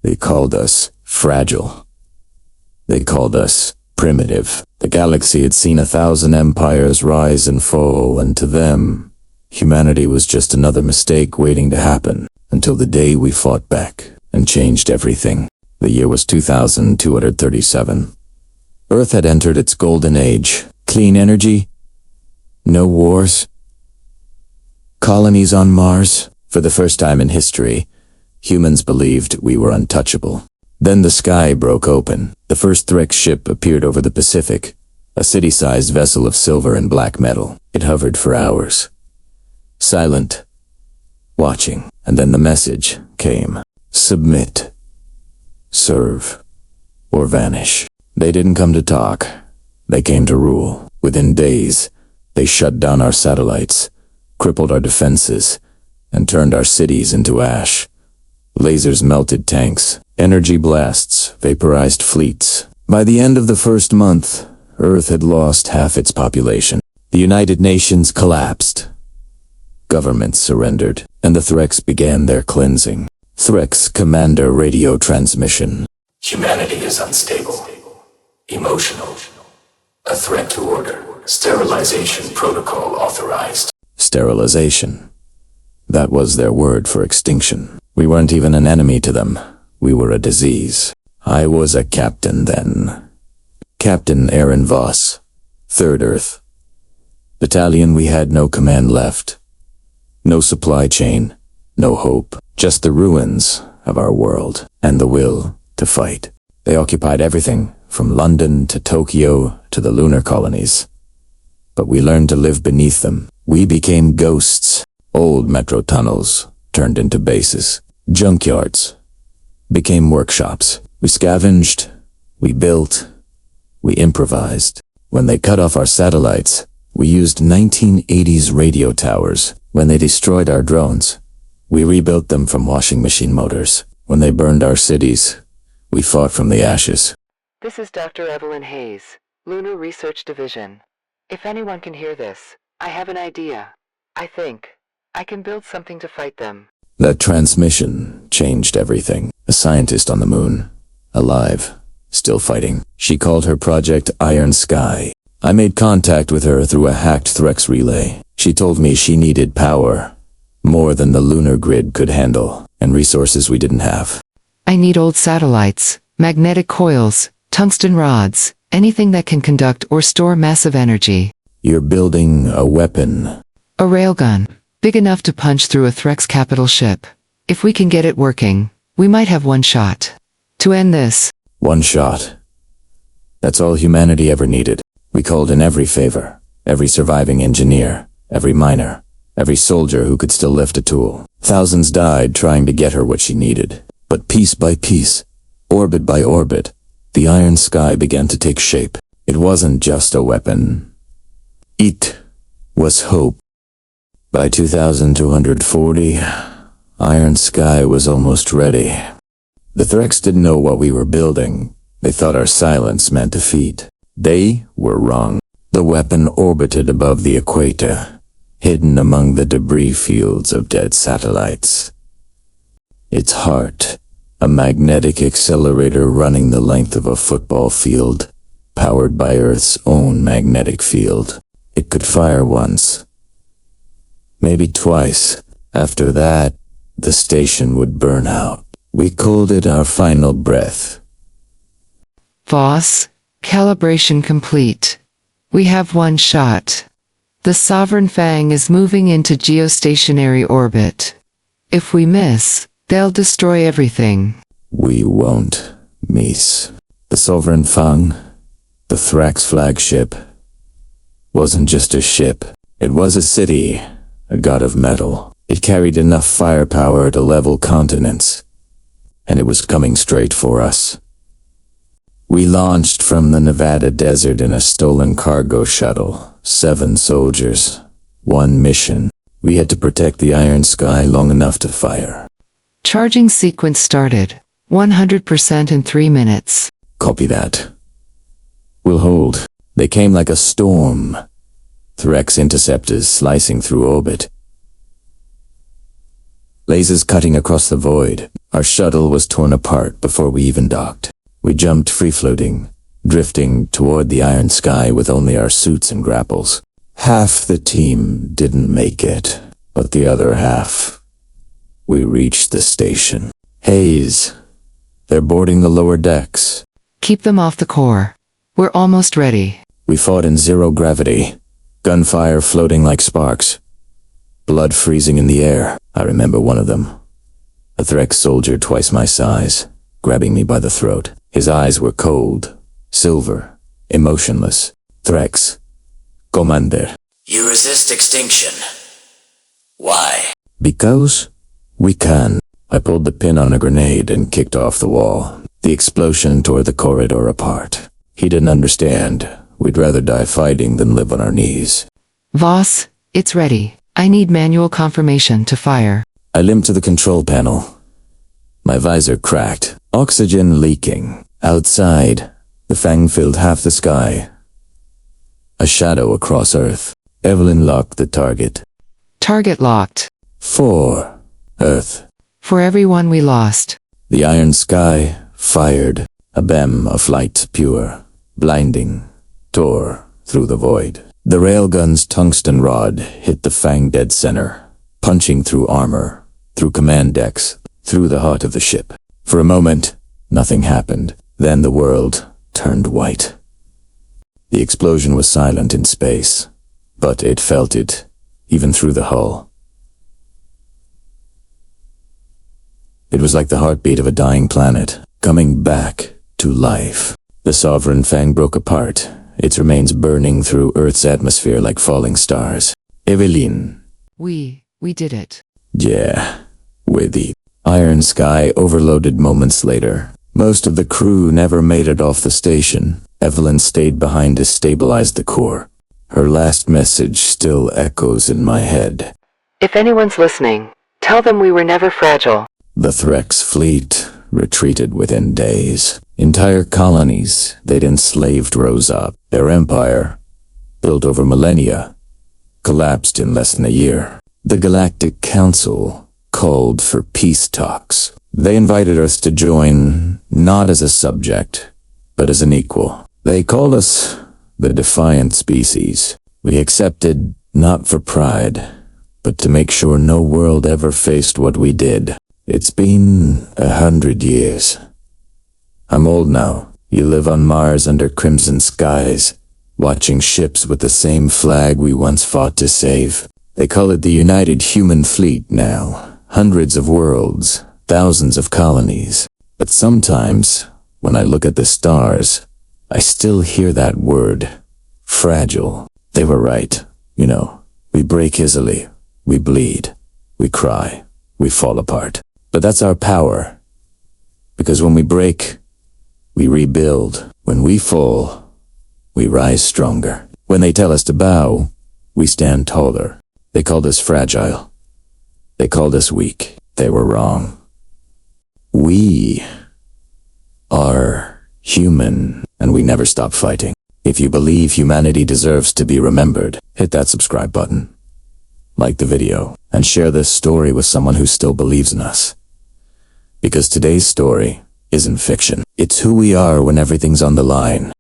They called us fragile. They called us primitive. The galaxy had seen 1,000 empires rise and fall, and to them, humanity was just another mistake waiting to happen, until the day we fought back and changed everything. The year was 2237. Earth had entered its golden age. Clean energy, no wars, colonies on Mars. For the first time in history, humans believed we were untouchable. Then the sky broke open. The first Threx ship appeared over the Pacific, a city-sized vessel of silver and black metal. It hovered for hours, silent, watching, and then the message came. Submit, serve, or vanish. They didn't come to talk. They came to rule. Within days, they shut down our satellites, crippled our defenses, and turned our cities into ash. Lasers melted tanks. Energy blasts vaporized fleets. By the end of the first month, Earth had lost half its population. The United Nations collapsed. Governments surrendered, and the Threx began their cleansing. Threx Commander radio transmission. Humanity is unstable, emotional, a threat to order. Sterilization protocol authorized. Sterilization. That was their word for extinction. We weren't even an enemy to them. We were a disease. I was a captain then. Captain Aaron Voss, 3rd Earth. Battalion. We had no command left. No supply chain. No hope. Just the ruins of our world and the will to fight. They occupied everything from London to Tokyo to the lunar colonies. But we learned to live beneath them. We became ghosts. Old metro tunnels turned into bases. Junkyards became workshops. We scavenged, we built, we improvised. When they cut off our satellites, we used 1980s radio towers. When they destroyed our drones, we rebuilt them from washing machine motors. When they burned our cities, we fought from the ashes. This is Dr. Evelyn Hayes, Lunar Research Division. If anyone can hear this, I have an idea. I think I can build something to fight them. That transmission changed everything. A scientist on the moon, alive, still fighting. She called her project Iron Sky. I made contact with her through a hacked Threx relay. She told me she needed power, more than the lunar grid could handle, and resources we didn't have. I need old satellites, magnetic coils, tungsten rods, anything that can conduct or store massive energy. You're building a weapon. A railgun, big enough to punch through a Threx capital ship. If we can get it working, we might have one shot to end this. One shot. That's all humanity ever needed. We called in every favor, every surviving engineer, every miner, every soldier who could still lift a tool. Thousands died trying to get her what she needed. But piece by piece, orbit by orbit, the Iron Sky began to take shape. It wasn't just a weapon. It was hope. By 2240, Iron Sky was almost ready. The Threx didn't know what we were building. They thought our silence meant defeat. They were wrong. The weapon orbited above the equator, hidden among the debris fields of dead satellites. Its heart, a magnetic accelerator running the length of a football field, powered by Earth's own magnetic field. It could fire once, maybe twice. After that, the station would burn out. We called it our final breath. Voss, calibration complete. We have one shot. The Sovereign Fang is moving into geostationary orbit. If we miss, they'll destroy everything. We won't miss. The Sovereign Fang, the Thrax flagship, wasn't just a ship. It was a city, a god of metal. It carried enough firepower to level continents, and it was coming straight for us. We launched from the Nevada desert in a stolen cargo shuttle. 7 soldiers, 1 mission. We had to protect the Iron Sky long enough to fire. Charging sequence started. 100% in 3 minutes. Copy that. We'll hold. They came like a storm. Threx interceptors slicing through orbit. Lasers cutting across the void. Our shuttle was torn apart before we even docked. We jumped free-floating, drifting toward the iron sky with only our suits and grapples. Half the team didn't make it, but the other half. We reached the station. Haze. They're boarding the lower decks. Keep them off the core. We're almost ready. We fought in zero gravity. Gunfire floating like sparks. Blood freezing in the air. I remember one of them. A Threx soldier twice my size, grabbing me by the throat. His eyes were cold, silver, emotionless. Threx. Commander. You resist extinction. Why? Because we can. I pulled the pin on a grenade and kicked off the wall. The explosion tore the corridor apart. He didn't understand. We'd rather die fighting than live on our knees. Voss, it's ready. I need manual confirmation to fire. I limped to the control panel. My visor cracked. Oxygen leaking. Outside, the fang filled half the sky. A shadow across Earth. Evelyn locked the target. Target locked. For Earth. For everyone we lost. The iron sky fired. A beam of light pure, blinding, tore through the void. The railgun's tungsten rod hit the fang dead center, punching through armor, through command decks, through the heart of the ship. For a moment, nothing happened. Then the world turned white. The explosion was silent in space, but it felt it, even through the hull. It was like the heartbeat of a dying planet, coming back to life. The sovereign fang broke apart, its remains burning through Earth's atmosphere like falling stars. Evelyn. We did it. Yeah, with the iron sky overloaded moments later. Most of the crew never made it off the station. Evelyn stayed behind to stabilize the core. Her last message still echoes in my head. If anyone's listening, tell them we were never fragile. The Threx fleet retreated within days. Entire colonies they'd enslaved rose up. Their empire, built over millennia, collapsed in less than a year. The Galactic Council called for peace talks. They invited Earth to join, not as a subject, but as an equal. They called us the defiant species. We accepted not for pride, but to make sure no world ever faced what we did. It's been 100 years. I'm old now. You live on Mars under crimson skies, watching ships with the same flag we once fought to save. They call it the United Human Fleet now. Hundreds of worlds, thousands of colonies. But sometimes, when I look at the stars, I still hear that word, fragile. They were right. You know, we break easily, we bleed, we cry, we fall apart. But that's our power. Because when we break, we rebuild. When we fall, we rise stronger. When they tell us to bow, we stand taller. They called us fragile. They called us weak. They were wrong. We are human, and we never stop fighting. If you believe humanity deserves to be remembered, hit that subscribe button, like the video, and share this story with someone who still believes in us. Because today's story isn't fiction. It's who we are when everything's on the line.